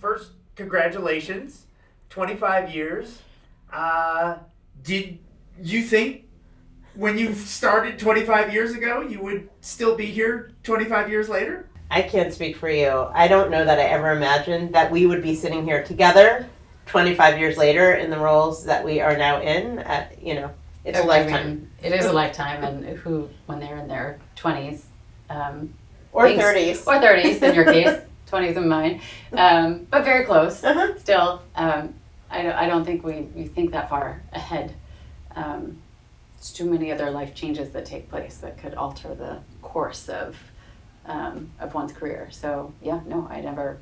first, congratulations, 25 years. Did you think when you started 25 years ago you would still be here 25 years later? I can't speak for you. I don't know that I ever imagined that we would be sitting here together 25 years later in the roles that we are now in. It's a lifetime. It is a lifetime, and who, when they're in their 20s, or 30s. Or 30s in your case, 20s in mine, but very close. Uh-huh. Still, I don't think we think that far ahead. There's too many other life changes that take place that could alter the course of one's career. So yeah, no, I never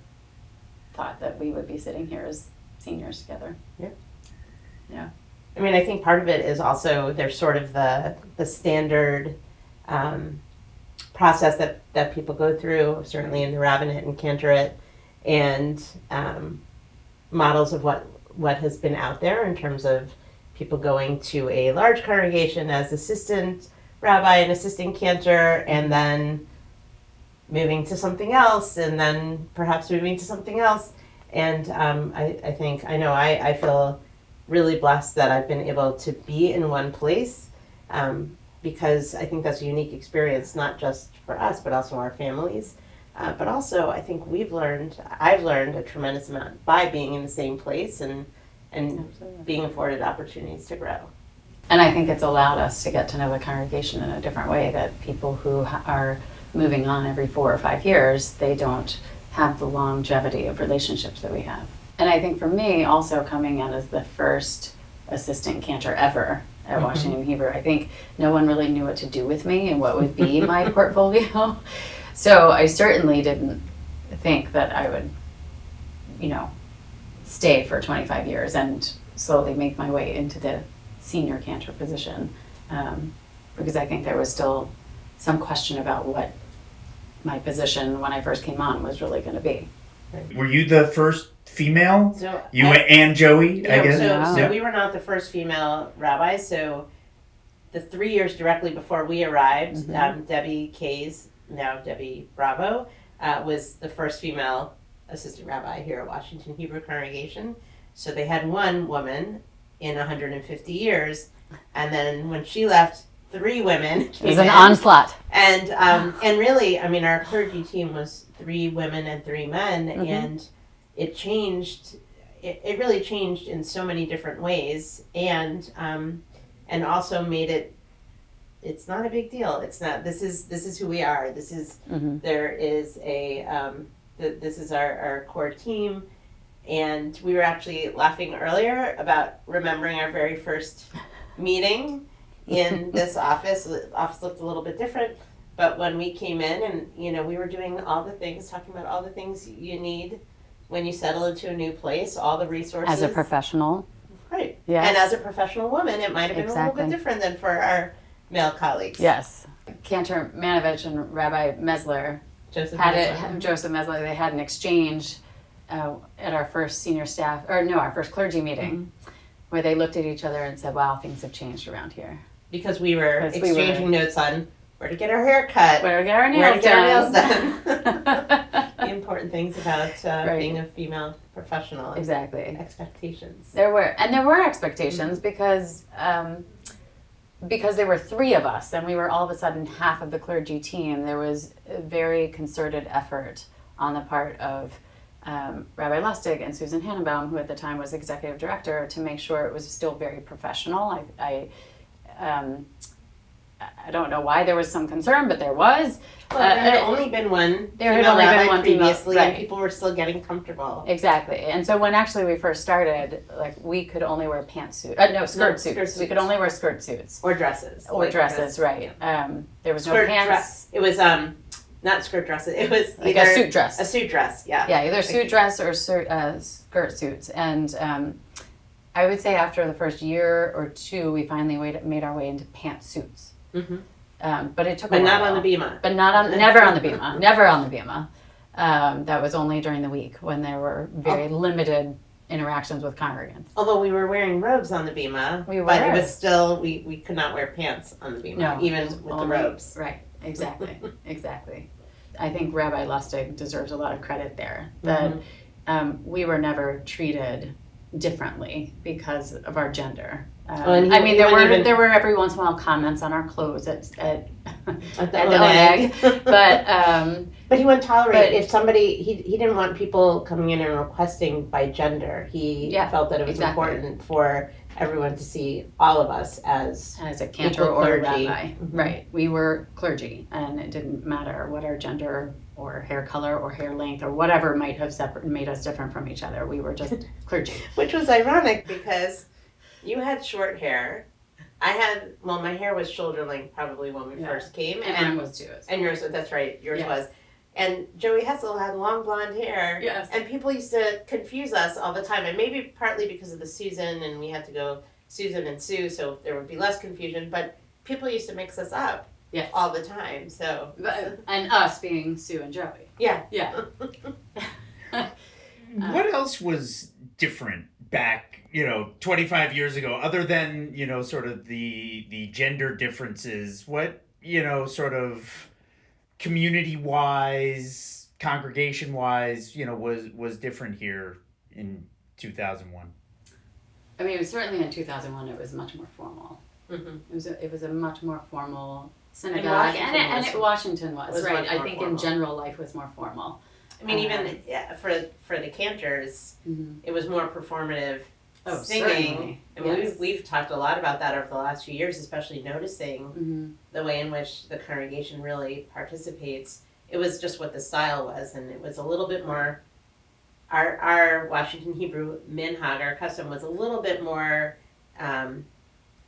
thought that we would be sitting here as seniors together. Yeah. I mean, I think part of it is also there's sort of the standard process that people go through, certainly in the rabbinate and cantorate, and models of what has been out there in terms of people going to a large congregation as assistant rabbi and assistant cantor, and then moving to something else, and then perhaps moving to something else. And I feel really blessed that I've been able to be in one place, because I think that's a unique experience, not just for us, but also our families. But also, I think I've learned a tremendous amount by being in the same place and Absolutely. being afforded opportunities to grow. And I think it's allowed us to get to know the congregation in a different way, that people who are moving on every 4 or 5 years, they don't have the longevity of relationships that we have. And I think for me, also coming in as the first assistant cantor ever at Washington Hebrew, I think no one really knew what to do with me and what would be my portfolio. So I certainly didn't think that I would, stay for 25 years and slowly make my way into the senior cantor position, because I think there was still some question about what my position when I first came on was really going to be. Were you the first female? So And Joey, I guess? So we were not the first female rabbis. So the 3 years directly before we arrived, Debbie Kays, now Debbie Bravo, was the first female assistant rabbi here at Washington Hebrew Congregation. So they had one woman in 150 years, and then when she left, 3 women came It was an in. onslaught. And really, I mean, our clergy team was 3 women and 3 men, and it changed. It really changed in so many different ways, and also made it. It's not a big deal. It's not. This is who we are. This is there is a. This is our core team, and we were actually laughing earlier about remembering our very first meeting in this office. The office looked a little bit different, but when we came in and, we were doing talking about all the things you need when you settle into a new place, all the resources. As a professional. Right. Yes. And as a professional woman, it might have been a little Exactly. bit different than for our male colleagues. Yes. Cantor Manovich and Rabbi Mesler Joseph Mesler, they had an exchange at our first our first clergy meeting, where they looked at each other and said, wow, things have changed around here. Because we were exchanging notes on where to get our hair cut, Where to get our where nails to get our nails done. done. The important things about Right. being a female professional. and Exactly. Expectations. There were expectations because there were 3 of us and we were all of a sudden half of the clergy team. There was a very concerted effort on the part of Rabbi Lustig and Susan Hannenbaum, who at the time was executive director, to make sure it was still very professional. I don't know why there was some concern, but there was. Well, there had only been one There had female only been rabbi one female, previously, right. and people were still getting comfortable. Exactly. And so when actually we first started, we could only wear skirt suits. suits. We could only wear skirt suits. Or dresses. Or dresses, right. There was no Skirt pants. dress. It was not skirt dresses. It was Like either a suit dress. A suit dress, yeah. Yeah, either suit dress or skirt suits. And I would say after the first year or 2, we finally made our way into pantsuits. But it took a while. But not on the bima. But never on the bima. Never on the bima. That was only during the week when there were very limited interactions with congregants. Although we were wearing robes on the bima, We but it were. was still, we could not wear pants on the bima, No, even with the robes. Right, exactly, exactly. I think Rabbi Lustig deserves a lot of credit there. That we were never treated differently because of our gender. And I mean, there even- were every once in a while comments on our clothes at At the ONEG, but he wouldn't tolerate but- if somebody he didn't want people coming in and requesting by gender. He Yeah, felt that it was exactly. important for everyone to see all of us as as a cantor equal or a clergy. rabbi. Right. We were clergy, and it didn't matter what our gender or hair color or hair length or whatever might have made us different from each other. We were just clergy. which was ironic because you had short hair. I had my hair was shoulder length probably when we Yeah. first came, And mine was too. and yours, that's right, yours Yes. was. And Joey Hessel had long blonde hair. Yes. And people used to confuse us all the time. And maybe partly because of the Susan, and we had to go Susan and Sue, so there would be less confusion. But people used to mix us up Yes. all the time. So And us being Sue and Joey. yeah. Yeah. What else was different back, 25 years ago, other than, sort of the gender differences? What, sort of community-wise, congregation-wise, was different here in 2001? I mean, it was certainly in 2001. It was much more formal. Mm-hmm. It was a much more formal synagogue, Washington Washington was was right. much I more think formal. in general life was more formal. I mean, even for the Cantors, it was more performative singing. Certainly. And Yes. we've talked a lot about that over the last few years, especially noticing Mm-hmm. the way in which the congregation really participates. It was just what the style was, and it was a little bit more. Our Washington Hebrew minhag, our custom, was a little bit more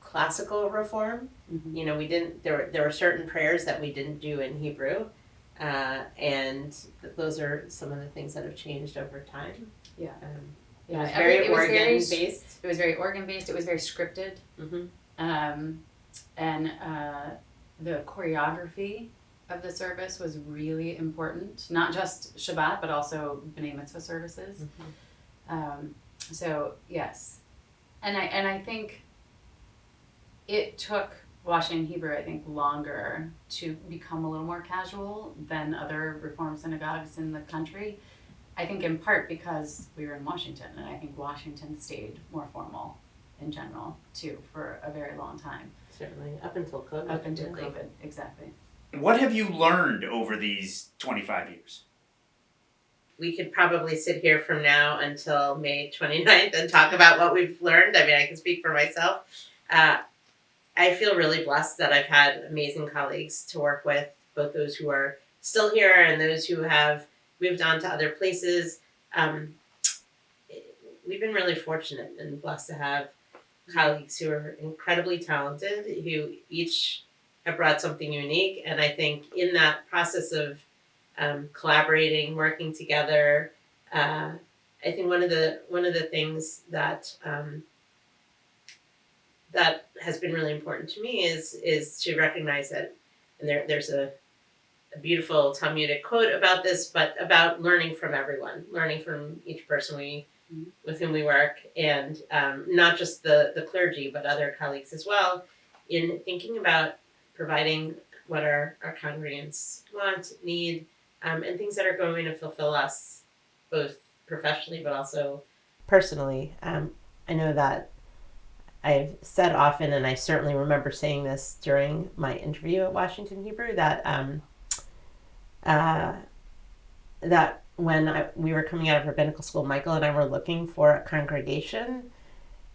classical reform. Mm-hmm. We didn't. There were certain prayers that we didn't do in Hebrew, and those are some of the things that have changed over time. Yeah. It was Yeah, very it was organ very- based. It was very organ based. It was very scripted. Mm-hmm. And the choreography of the service was really important. Not just Shabbat, but also B'nai Mitzvah services. So yes, and I think it took Washington Hebrew, I think, longer to become a little more casual than other Reform synagogues in the country. I think in part because we were in Washington, and I think Washington stayed more formal in general too for a very long time. Certainly, up until COVID. Up until really. COVID, exactly. What have you learned over these 25 years? We could probably sit here from now until May 29th and talk about what we've learned. I mean, I can speak for myself. I feel really blessed that I've had amazing colleagues to work with, both those who are still here and those who have moved on to other places. We've been really fortunate and blessed to have colleagues who are incredibly talented, who each have brought something unique. And I think in that process of collaborating, working together, I think one of the things that that has been really important to me is to recognize that, and there's a beautiful Talmudic quote about this, but about learning from everyone, learning from each person with whom we work, and not just the clergy, but other colleagues as well, in thinking about providing what our congregants want, need, and things that are going to fulfill us, both professionally but also personally. I know that I've said often, and I certainly remember saying this during my interview at Washington Hebrew, that that when we were coming out of rabbinical school, Michael and I were looking for a congregation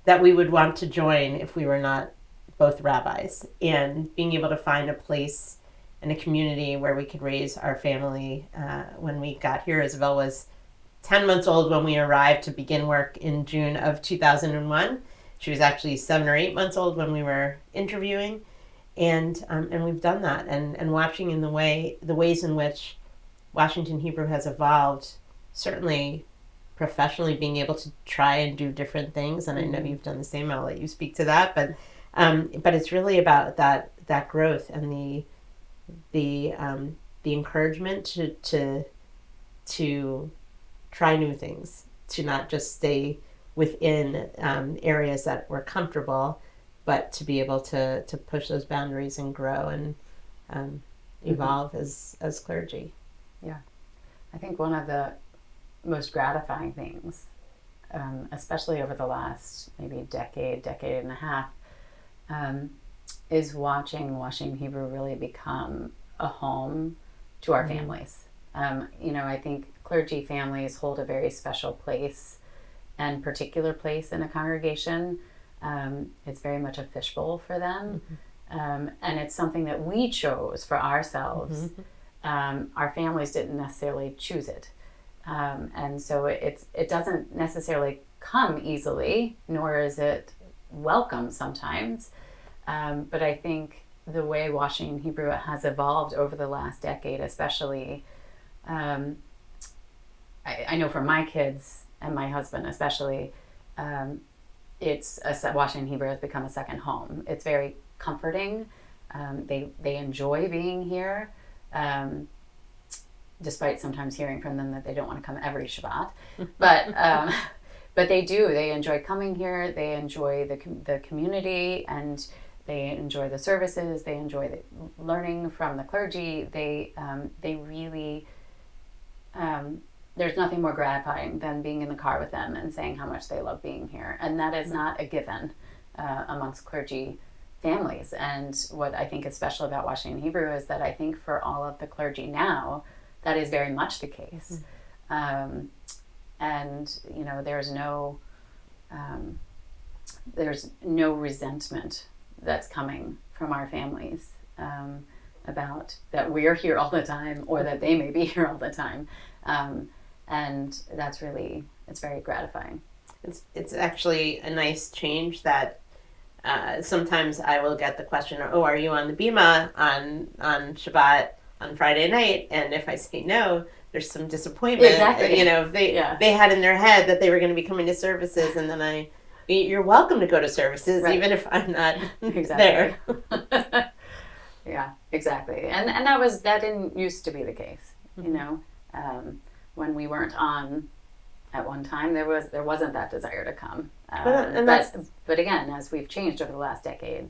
that we would want to join if we were not both rabbis, and being able to find a place in a community where we could raise our family. When we got here, Isabel was 10 months old when we arrived to begin work in June of 2001. She was actually 7 or 8 months old when we were interviewing, and we've done that. And watching in the ways in which Washington Hebrew has evolved, certainly professionally, being able to try and do different things. And I know you've done the same. I'll let you speak to that. But it's really about that growth and the encouragement to try new things, to not just stay within areas that we're comfortable, but to be able to push those boundaries and grow and evolve as clergy. Yeah. I think one of the most gratifying things, especially over the last maybe decade and a half, is watching Washington Hebrew really become a home to our families. I think clergy families hold a very special place and particular place in a congregation. It's very much a fishbowl for them. And it's something that we chose for ourselves. Our families didn't necessarily choose it. And so it doesn't necessarily come easily, nor is it welcome sometimes. But I think the way Washington Hebrew has evolved over the last decade, especially, I know for my kids and my husband especially, Washington Hebrew has become a second home. It's very comforting. They enjoy being here, despite sometimes hearing from them that they don't want to come every Shabbat. But they do. They enjoy coming here. They enjoy the community, and they enjoy the services. They enjoy learning from the clergy. They really. There's nothing more gratifying than being in the car with them and saying how much they love being here, and that is not a given amongst clergy families. And what I think is special about Washington Hebrew is that I think for all of the clergy now, that is very much the case. And there's no resentment that's coming from our families about that we're here all the time or that they may be here all the time. And that's really, it's very gratifying. It's actually a nice change that sometimes I will get the question, oh, are you on the Bima on Shabbat on Friday night? And if I say no, there's some disappointment. Exactly. They had in their head that they were going to be coming to services, and then you're welcome to go to services, right, even if I'm not there. Yeah, exactly. And that didn't used to be the case, when we weren't on at one time, there wasn't that desire to come. But again, as we've changed over the last decade.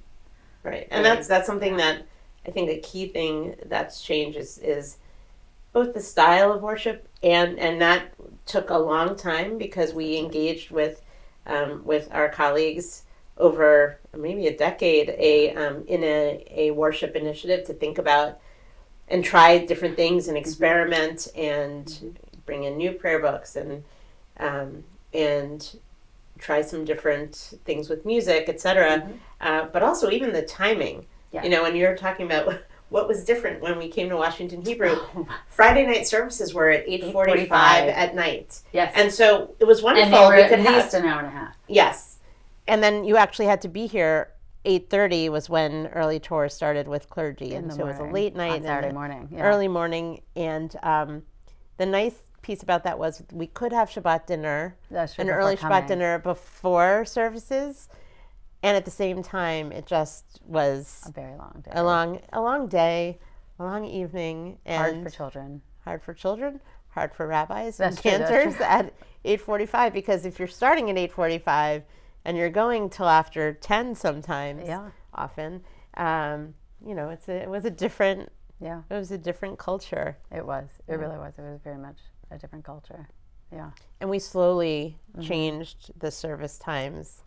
Right. And that's something that I think a key thing that's changed is both the style of worship and that took a long time because we engaged with our colleagues over maybe a decade in a worship initiative to think about and try different things and experiment and bring in new prayer books and try some different things with music, etc. But also even the timing. Yeah. When you're talking about what was different when we came to Washington Hebrew, Friday night services were at 8:45 at night. Yes. And so it was wonderful. And they were at least an hour and a half. Yes. And then you actually had to be here 8:30 was when early tours started with clergy. And so it was a late night. On Saturday morning. Yeah. Early morning. And the nice piece about that was we could have Shabbat dinner, an early Shabbat dinner before services. And at the same time, it just was a very long day. A long day, a long evening. And hard for children. Hard for rabbis and cantors at 8:45. Because if you're starting at 8:45 and you're going till after 10 sometimes, often, it was a different culture. It was. It really was. It was very much a different culture. Yeah. And we slowly changed the service times.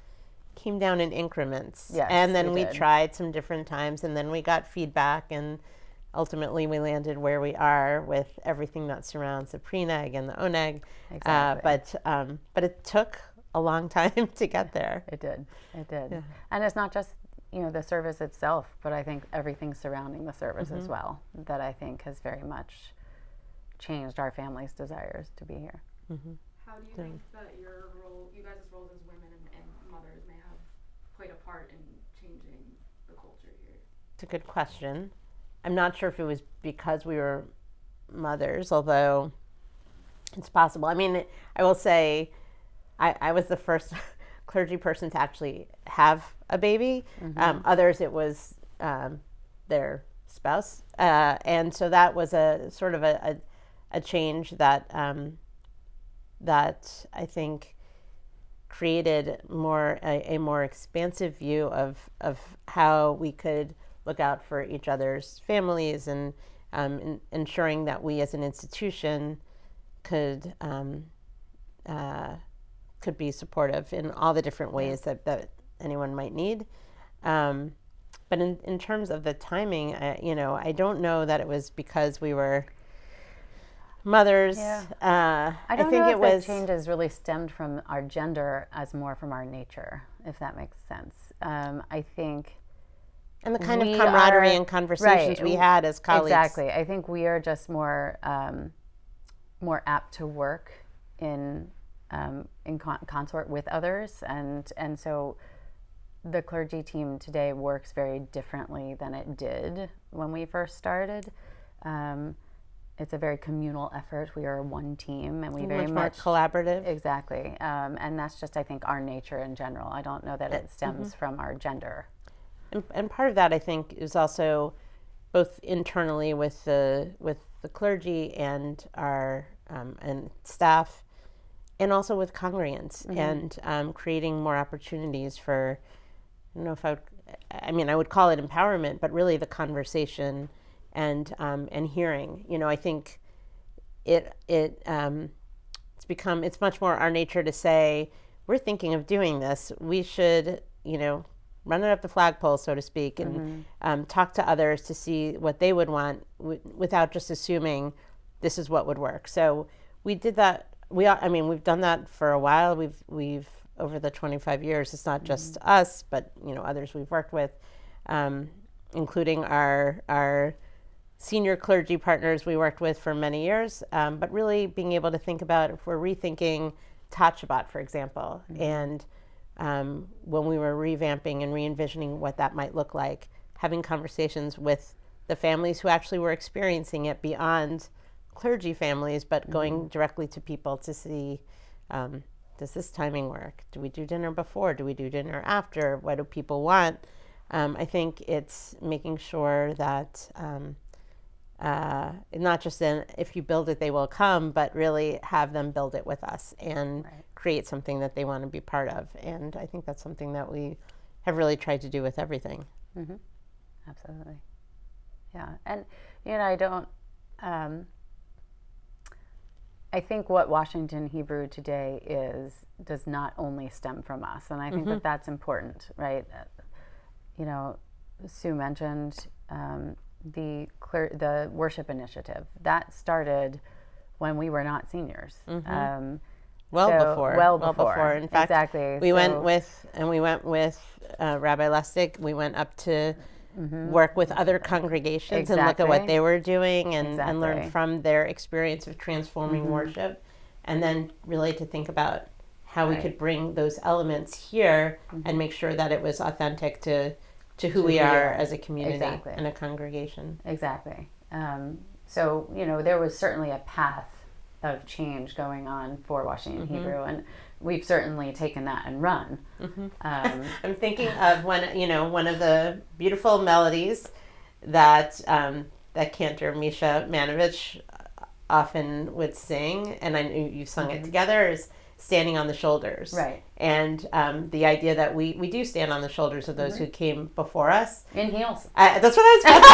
Came down in increments. Yes, and then we tried some different times, and then we got feedback, and ultimately we landed where we are with everything that surrounds the pre-neg and the oneg. Exactly. But it took a long time to get there. It did. Yeah. And it's not just the service itself, but I think everything surrounding the service as well, that I think has very much changed our family's desires to be here. How do you think that you guys' roles as women and mothers may have played a part in changing the culture here? It's a good question. I'm not sure if it was because we were mothers, although it's possible. I mean, I will say I was the first clergy person to actually have a baby. Others, it was their spouse. And so that was a sort of a change that I think created a more expansive view of how we could look out for each other's families and ensuring that we as an institution could could be supportive in all the different ways that anyone might need. But in terms of the timing, I don't know that it was because we were mothers. Yeah. I don't think know it if was the changes really stemmed from our gender as more from our nature, if that makes sense. I think, and the kind of we camaraderie are- and conversations right, we had as colleagues. Exactly. I think we are just more apt to work in consort with others, and so the clergy team today works very differently than it did when we first started. It's a very communal effort. We are one team, and we very much much more collaborative. Exactly, and that's just, I think, our nature in general. I don't know that it stems from our gender. And part of that, I think, is also both internally with the clergy and our and staff, and also with congregants, and creating more opportunities for, I don't know if I would call it empowerment, but really the conversation and hearing. I think it's much more our nature to say, we're thinking of doing this. We should, run it up the flagpole, so to speak, and talk to others to see what they would want without just assuming this is what would work. So we did that. We've done that for a while. We've over the 25 years. It's not just us, but others we've worked with, including our senior clergy partners we worked with for many years. But really being able to think about, if we're rethinking Tot Shabbat, for example, and when we were revamping and re-envisioning what that might look like, having conversations with the families who actually were experiencing it beyond clergy families, but going directly to people to see, does this timing work? Do we do dinner before? Do we do dinner after? What do people want? I think it's making sure that not just if you build it, they will come, but really have them build it with us and create something that they want to be part of. And I think that's something that we have really tried to do with everything. Mm-hmm. Absolutely. Yeah. And, I don't, I think what Washington Hebrew today does not only stem from us. And I think that that's important, right? Sue mentioned the worship initiative. That started when we were not seniors. Well before. In fact, exactly. We went with Rabbi Lustig. We went up to work with other congregations and look at what they were doing and learn from their experience of transforming worship, and then really to think about how we could bring those elements here and make sure that it was authentic to who we are as a community and a congregation. Exactly. So, there was certainly a path of change going on for Washington Hebrew, and we've certainly taken that and run. I'm thinking of one of the beautiful melodies that Cantor Misha Manovich often would sing, and I know you've sung it together, is Standing on the Shoulders. Right. And the idea that we do stand on the shoulders of those who came before us. In heels. That's what I was about to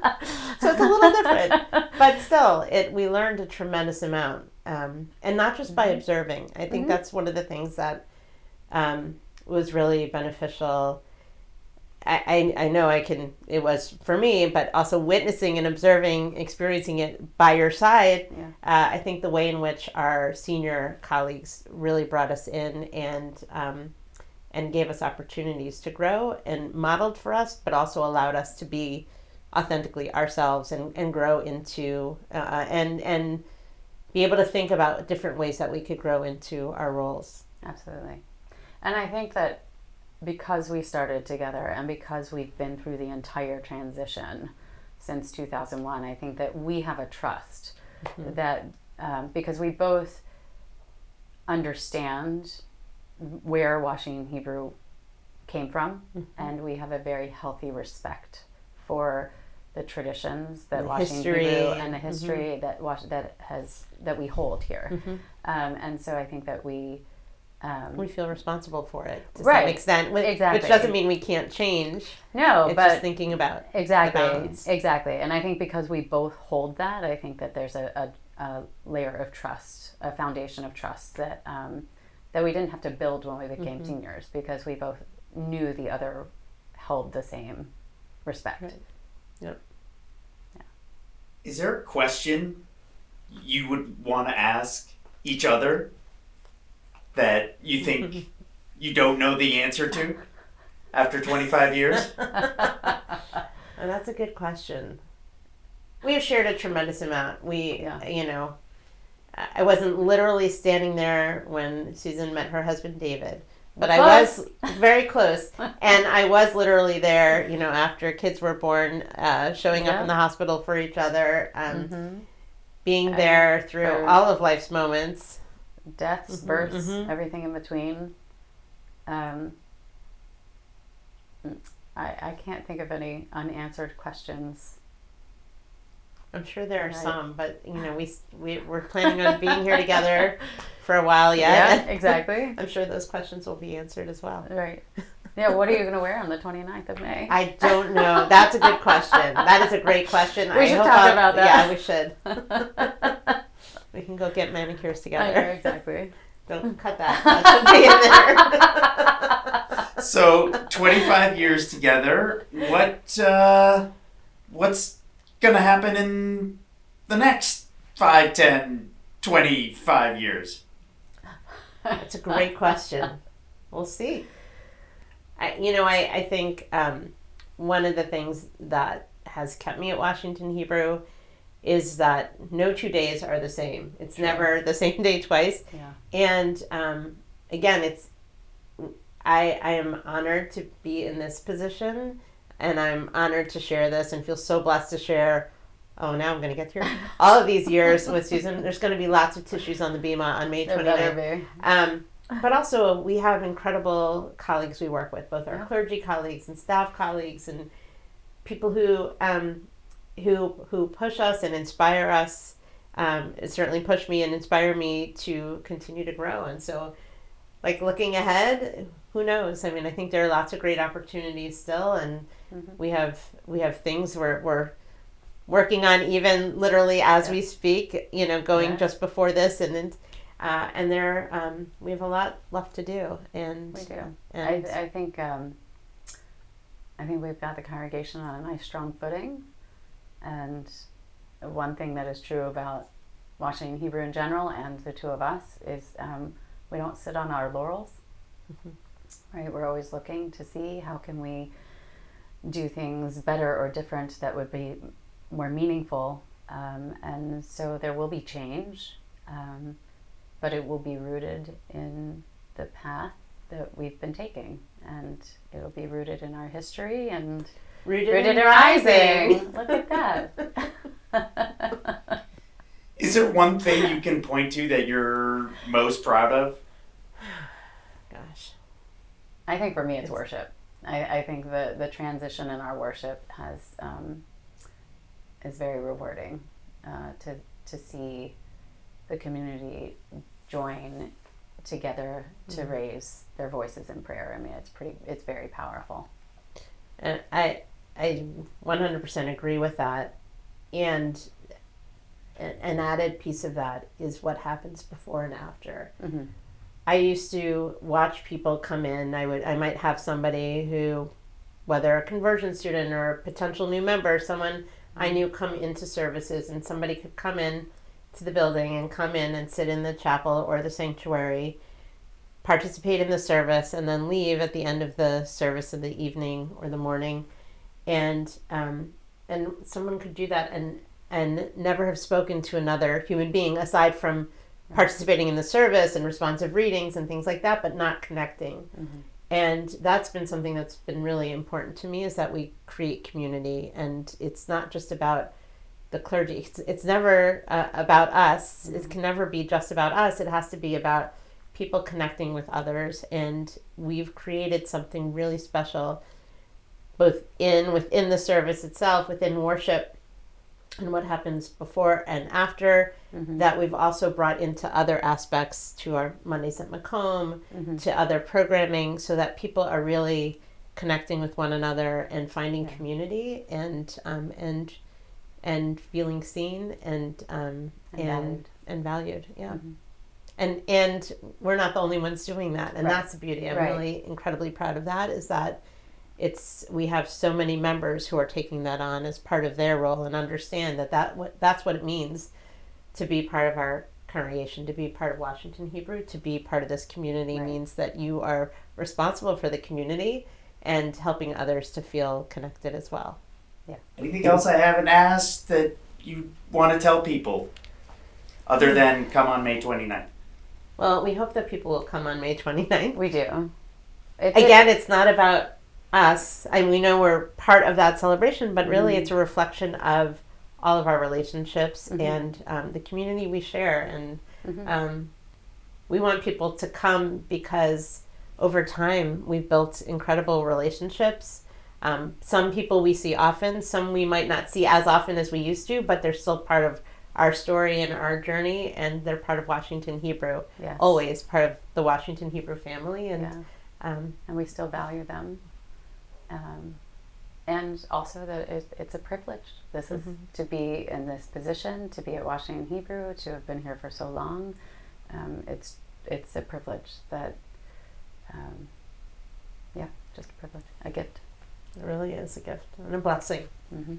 add. So it's a little different. But still, we learned a tremendous amount. And not just by observing. I think that's one of the things that was really beneficial. I know it was for me, but also witnessing and observing, experiencing it by your side. Yeah. I think the way in which our senior colleagues really brought us in and gave us opportunities to grow and modeled for us, but also allowed us to be authentically ourselves and grow into, and be able to think about different ways that we could grow into our roles. Absolutely. And I think that because we started together and because we've been through the entire transition since 2001, I think that we have a trust that because we both understand where Washington Hebrew came from, and we have a very healthy respect for the traditions that Washington Hebrew and the history that we hold here. And so I think that we feel responsible for it to some extent, which doesn't mean we can't change. No, it's but just thinking about exactly. And I think because we both hold that, I think that there's a a layer of trust, a foundation of trust that that we didn't have to build when we became seniors, because we both knew the other held the same respect. Right. Yep. Yeah. Is there a question you would want to ask each other that you think you don't know the answer to after 25 years? And that's a good question. We have shared a tremendous amount. I wasn't literally standing there when Susan met her husband David, but I was very close. And I was literally there, after kids were born, showing up in the hospital for each other, being there through all of life's moments. Deaths, births, everything in between. I can't think of any unanswered questions. I'm sure there are some, but we're planning on being here together for a while yet. Yeah, exactly. I'm sure those questions will be answered as well. Right. Yeah, what are you going to wear on the 29th of May? I don't know. That's a good question. That is a great question. We should talk about that. Yeah, we should. We can go get manicures together. I know, exactly. Don't cut that. That should be in there. So 25 years together. What's gonna happen in the next 5, 10, 25 years? That's a great question. We'll see. I think one of the things that has kept me at Washington Hebrew is that no 2 days are the same. It's never the same day twice. Yeah. And again, I am honored to be in this position, and I'm honored to share this and feel so blessed to share. Oh, now I'm going to get through all of these years with Susan. There's going to be lots of tissues on the Bima on May 29th. But also, we have incredible colleagues we work with, both our clergy colleagues and staff colleagues, and people who push us and inspire us. It certainly pushed me and inspired me to continue to grow. And so, looking ahead, who knows? I mean, I think there are lots of great opportunities still, and we have things we're working on, even literally as we speak. Going just before this, and there we have a lot left to do. And we do. And I think we've got the congregation on a nice strong footing. And one thing that is true about Washington Hebrew in general, and the two of us, is we don't sit on our laurels. Right? We're always looking to see how can we do things better or different that would be more meaningful. And so there will be change, but it will be rooted in the path that we've been taking, and it'll be rooted in our history and rooted in rising. Look at that. Is there one thing you can point to that you're most proud of? gosh, I think for me it's worship. I think the transition in our worship is very rewarding, to see the community join together to raise their voices in prayer. I mean, it's very powerful. And I 100% agree with that. And an added piece of that is what happens before and after. I used to watch people come in. I might have somebody who, whether a conversion student or a potential new member, someone I knew come into services, and somebody could come in to the building and come in and sit in the chapel or the sanctuary, participate in the service, and then leave at the end of the service in the evening or the morning. And someone could do that and never have spoken to another human being aside from participating in the service and responsive readings and things like that, but not connecting. And that's been something that's been really important to me, is that we create community, and it's not just about the clergy. It's never about us. It can never be just about us. It has to be about people connecting with others, and we've created something really special, both within the service itself, within worship, and what happens before and after, that we've also brought into other aspects, to our Mondays at Macomb, to other programming, so that people are really connecting with one another and finding community and and feeling seen and valued. and valued. Yeah. Mm-hmm. And we're not the only ones doing that, and Right. that's the beauty. I'm Right. really incredibly proud of that. Is that we have so many members who are taking that on as part of their role and understand that's what it means to be part of our congregation, to be part of Washington Hebrew, to be part of this community Right. means that you are responsible for the community and helping others to feel connected as well. Anything else I haven't asked that you want to tell people other than come on May 29th? Well, we hope that people will come on May 29th. We do. Again, it's not about us. We know we're part of that celebration, but really it's a reflection of all of our relationships and the community we share. And we want people to come because over time we've built incredible relationships. Some people we see often, some we might not see as often as we used to, but they're still part of our story and our journey, and they're part of Washington Hebrew. Yes. Always part of the Washington Hebrew family, and Yeah. And we still value them. And also that it's a privilege. This is to be in this position, to be at Washington Hebrew, to have been here for so long. It's a privilege that, just a privilege, a gift. it really is a gift and a blessing. Mm-hmm.